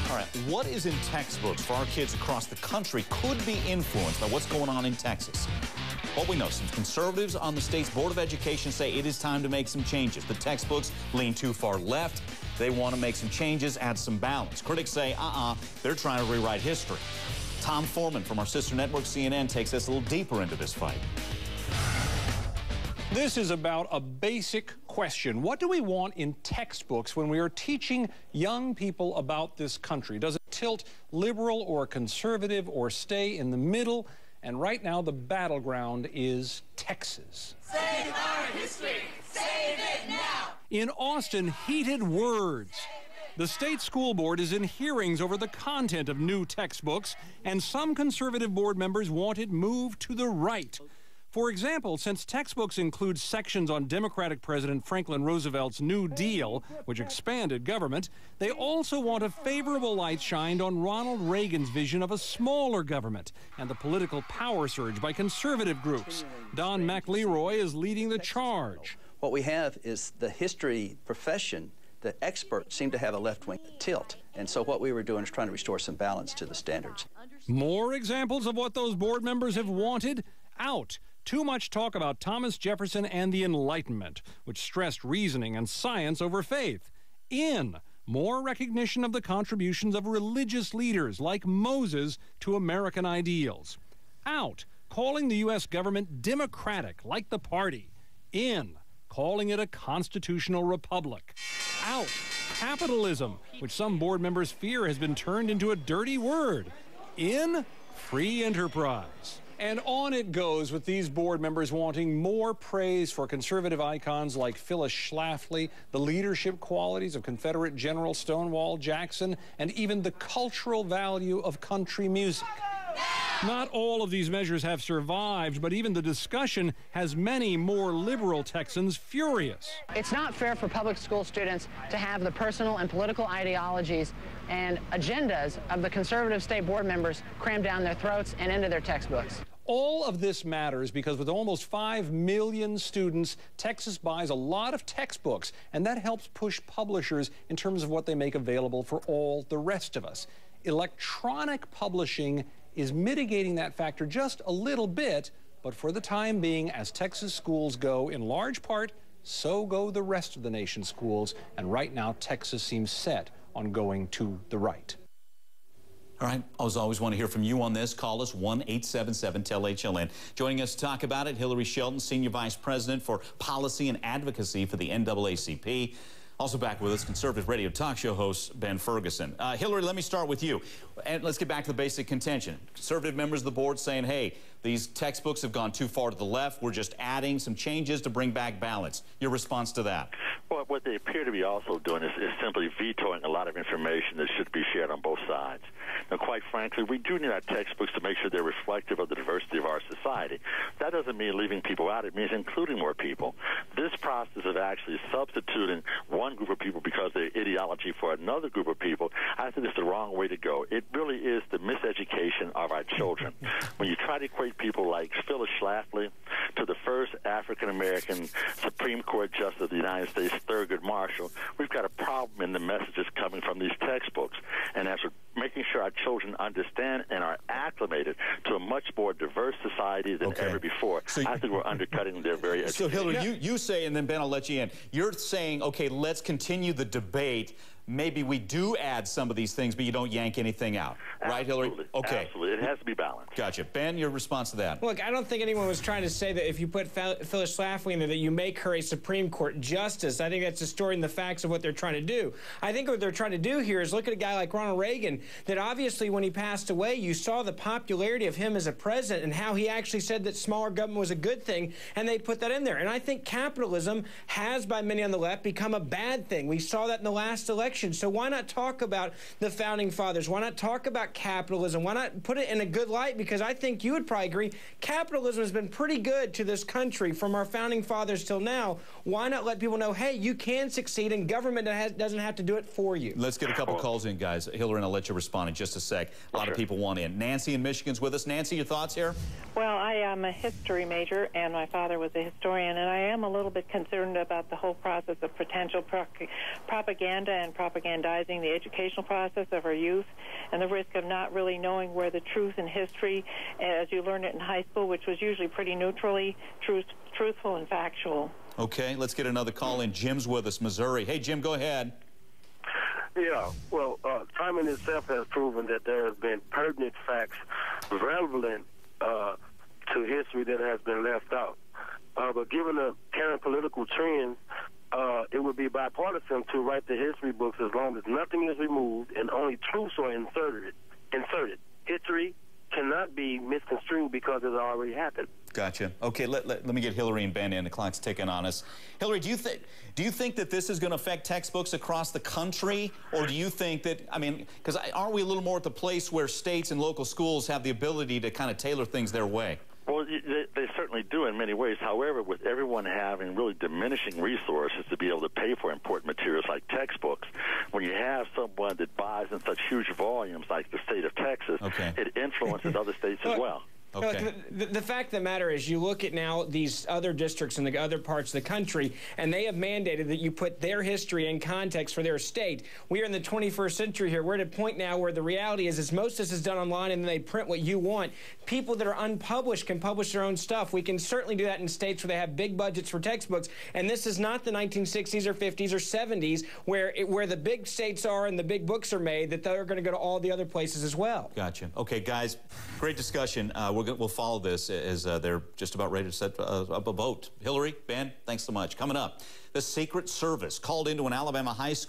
All right, what is in textbooks for our kids across the country could be influenced by what's going on in Texas. What we know, some conservatives on the state's Board of Education say it is time to make some changes. The textbooks lean too far left. They want to make some changes, add some balance. Critics say, they're trying to rewrite history. Tom Foreman from our sister network, CNN, takes us a little deeper into this fight. This is about a basic question. What do we want in textbooks when we are teaching young people about this country? Does it tilt liberal or conservative or stay in the middle? And right now, the battleground is Texas. Save our history! Save it now! In Austin, heated words. The state school board is in hearings over the content of new textbooks, and some conservative board members want it moved to the right. For example, since textbooks include sections on Democratic President Franklin Roosevelt's New Deal, which expanded government, they also want a favorable light shined on Ronald Reagan's vision of a smaller government and the political power surge by conservative groups. Don McLeroy is leading the charge. What we have is the history profession. The experts seem to have a left-wing tilt, and so what we were doing is trying to restore some balance to the standards. More examples of what those board members have wanted? Out. Too much talk about Thomas Jefferson and the Enlightenment, which stressed reasoning and science over faith. In. More recognition of the contributions of religious leaders like Moses to American ideals. Out. Calling the U.S. government democratic, like the party. In. Calling it a constitutional republic. Out. Capitalism, which some board members fear has been turned into a dirty word. In. Free enterprise. And on it goes with these board members wanting more praise for conservative icons like Phyllis Schlafly, the leadership qualities of Confederate General Stonewall Jackson, and even the cultural value of country music. Not all of these measures have survived, but even the discussion has many more liberal Texans furious. It's not fair for public school students to have the personal and political ideologies and agendas of the conservative state board members crammed down their throats and into their textbooks. All of this matters because with almost 5 million students, Texas buys a lot of textbooks, and that helps push publishers in terms of what they make available for all the rest of us. Electronic publishing is mitigating that factor just a little bit, but for the time being, as Texas schools go, in large part, so go the rest of the nation's schools, and right now Texas seems set on going to the right. All right, as always, want to hear from you on this. Call us 1-877-TEL-HLN. Joining us to talk about it, Hillary Shelton, Senior Vice President for Policy and Advocacy for the NAACP. Also back with us, conservative radio talk show host Ben Ferguson. Hillary, let me start with you. And let's get back to the basic contention. Conservative members of the board saying, hey, these textbooks have gone too far to the left. We're just adding some changes to bring back balance. Your response to that? Well, what they appear to be also doing is simply vetoing a lot of information that should be shared on both sides. Now, quite frankly, we do need our textbooks to make sure they're reflective of the diversity of our society. That doesn't mean leaving people out. It means including more people. This process of actually substituting one group of people because of their ideology for another group of people, I think it's the wrong way to go. It really is the miseducation of our children. When you try to equate people like Phyllis Schlafly to the first African-American Supreme Court Justice of the United States, Thurgood Marshall, we've got a problem in the messages coming from these textbooks. And as we're making sure our children understand and are acclimated to a much more diverse society than ever before, so I think we're undercutting their very education. So, Hillary, you say, and then Ben, I'll let you in. You're saying, okay, let's continue the debate. Maybe we do add some of these things, but you don't yank anything out. Right, Hillary? Okay. Absolutely. It has to be balanced. Gotcha. Ben, your response to that? Look, I don't think anyone was trying to say that if you put Phyllis Schlafly in there that you make her a Supreme Court justice. I think that's distorting the facts of what they're trying to do. I think what they're trying to do here is look at a guy like Ronald Reagan, that obviously when he passed away, you saw the popularity of him as a president and how he actually said that smaller government was a good thing, and they put that in there. And I think capitalism has, by many on the left, become a bad thing. We saw that in the last election. So why not talk about the Founding Fathers? Why not talk about capitalism? Why not put it in a good light? Because I think you would probably agree, capitalism has been pretty good to this country from our Founding Fathers till now. Why not let people know, hey, you can succeed and government doesn't have to do it for you? Let's get a couple calls in, guys. Hillary, and I'll let you respond in just a sec. A lot of people want in. Nancy in Michigan's with us. Nancy, your thoughts here? Well, I am a history major, and my father was a historian, and I am a little bit concerned about the whole process of potential propaganda and propagandizing the educational process of our youth, and the risk of not really knowing where the truth in history, as you learned it in high school, which was usually pretty neutrally truthful and factual. Okay, let's get another call in. Jim's with us, Missouri. Hey, Jim, go ahead. Yeah, well, time in itself has proven that there has been pertinent facts relevant to history that has been left out. But given the current political trends, it would be bipartisan to write the history books as long as nothing is removed and only truths are inserted. History cannot be misconstrued because it already happened. Gotcha. Okay, let me get Hillary and Ben in. The clock's ticking on us. Hillary, do you think that this is going to affect textbooks across the country, or do you think that, I mean, because aren't we a little more at the place where states and local schools have the ability to kind of tailor things their way? Well, they certainly do in many ways. However, with everyone having really diminishing resources to be able to pay for important materials like textbooks, when you have someone that buys in such huge volumes like the state of Texas, it influences other states as well. Okay. The fact of the matter is, you look at now these other districts in the other parts of the country, and they have mandated that you put their history in context for their state. We are in the 21st century here. We're at a point now where the reality is most of this is done online, and then they print what you want. People that are unpublished can publish their own stuff. We can certainly do that in states where they have big budgets for textbooks, and this is not the 1960s or 50s or 70s where the big states are and the big books are made, that they're going to go to all the other places as well. Gotcha. Okay, guys, great discussion. We'll follow this as they're just about ready to set up a vote. Hillary, Ben, thanks so much. Coming up, the Secret Service called into an Alabama high school